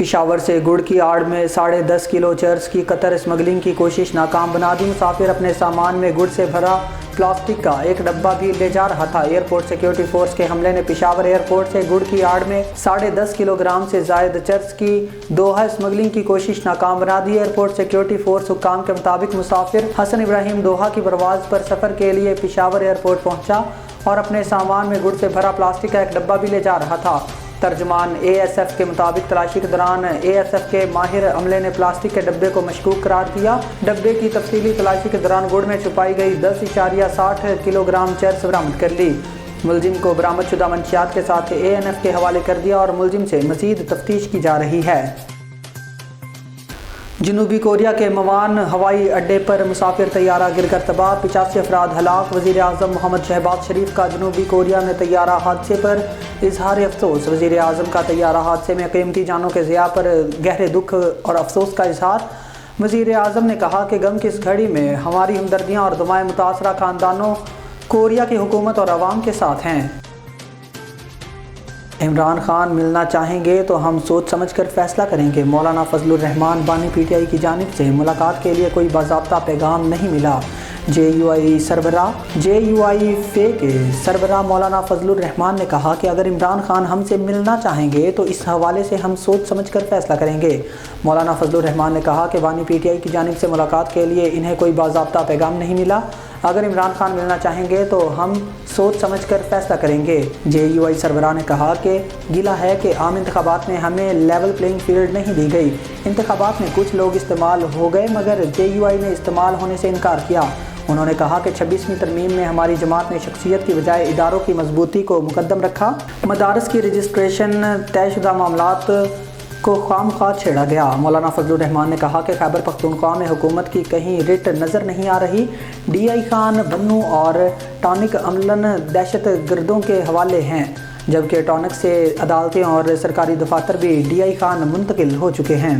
پشاور سے گڑ کی آڑ میں 10.5 کلو چرس کی قطر اسمگلنگ کی کوشش ناکام بنا دی۔ مسافر اپنے سامان میں گڑ سے بھرا پلاسٹک کا ایک ڈبہ بھی لے جا رہا تھا۔ ایئرپورٹ سیکیورٹی فورس کے حملے نے پشاور ایئرپورٹ سے گڑ کی آڑ میں 10.5 کلو گرام سے زائد چرس کی دوحہ اسمگلنگ کی کوشش ناکام بنا دی۔ ایئرپورٹ سیکیورٹی فورس حکام کے مطابق مسافر حسن ابراہیم دوحہ کی پرواز پر سفر کے لیے پشاور ایئرپورٹ پہنچا اور اپنے سامان میں گڑ سے بھرا پلاسٹک کا ایک ڈبہ بھی لے جا رہا تھا۔ ترجمان اے ایس ایف کے مطابق تلاشی کے دوران اے ایس ایف کے ماہر عملے نے پلاسٹک کے ڈبے کو مشکوک قرار دیا۔ ڈبے کی تفصیلی تلاشی کے دوران گڑ میں چھپائی گئی 10.60 کلو گرام چرس برآمد کر لی۔ ملزم کو برآمد شدہ منشیات کے ساتھ اے این ایف کے حوالے کر دیا اور ملزم سے مزید تفتیش کی جا رہی ہے۔ جنوبی کوریا کے موان ہوائی اڈے پر مسافر طیارہ گر کر تباہ، 85 افراد ہلاک۔ وزیر اعظم محمد شہباز شریف کا جنوبی کوریا میں طیارہ حادثے پر اظہار افسوس۔ وزیر اعظم کا طیارہ حادثے میں قیمتی جانوں کے ضیاع پر گہرے دکھ اور افسوس کا اظہار۔ وزیر اعظم نے کہا کہ غم کی اس گھڑی میں ہماری ہمدردیاں اور دعائیں متاثرہ خاندانوں، کوریا کی حکومت اور عوام کے ساتھ ہیں۔ عمران خان ملنا چاہیں گے تو ہم سوچ سمجھ کر فیصلہ کریں گے۔ مولانا فضل الرحمان بانی پی ٹی آئی کی جانب سے ملاقات کے لیے کوئی باضابطہ پیغام نہیں ملا۔ جے یو آئی فے کے سربراہ مولانا فضل الرحمان نے کہا کہ اگر عمران خان ہم سے ملنا چاہیں گے تو اس حوالے سے ہم سوچ سمجھ کر فیصلہ کریں گے۔ مولانا فضل الرحمان نے کہا کہ بانی پی ٹی آئی کی جانب سے ملاقات کے لیے انہیں کوئی باضابطہ پیغام نہیں ملا۔ اگر عمران خان ملنا چاہیں گے تو ہم سوچ سمجھ کر فیصلہ کریں گے۔ جے یو آئی سربراہ نے کہا کہ گلہ ہے کہ عام انتخابات میں ہمیں لیول پلینگ فیلڈ نہیں دی گئی۔ انتخابات میں کچھ لوگ استعمال ہو گئے مگر جے یو آئی نے استعمال ہونے سے انکار کیا۔ انہوں نے کہا کہ 26ویں ترمیم میں ہماری جماعت نے شخصیت کی بجائے اداروں کی مضبوطی کو مقدم رکھا۔ مدارس کی رجسٹریشن طے شدہ معاملات کو خام خواہ چھیڑا گیا۔ مولانا فضل الرحمان نے کہا کہ خیبر پختونخوا میں حکومت کی کہیں رٹ نظر نہیں آ رہی۔ ڈی آئی خان بنو اور ٹانک عملاً دہشت گردوں کے حوالے ہیں، جبکہ ٹانک سے عدالتیں اور سرکاری دفاتر بھی ڈی آئی خان منتقل ہو چکے ہیں۔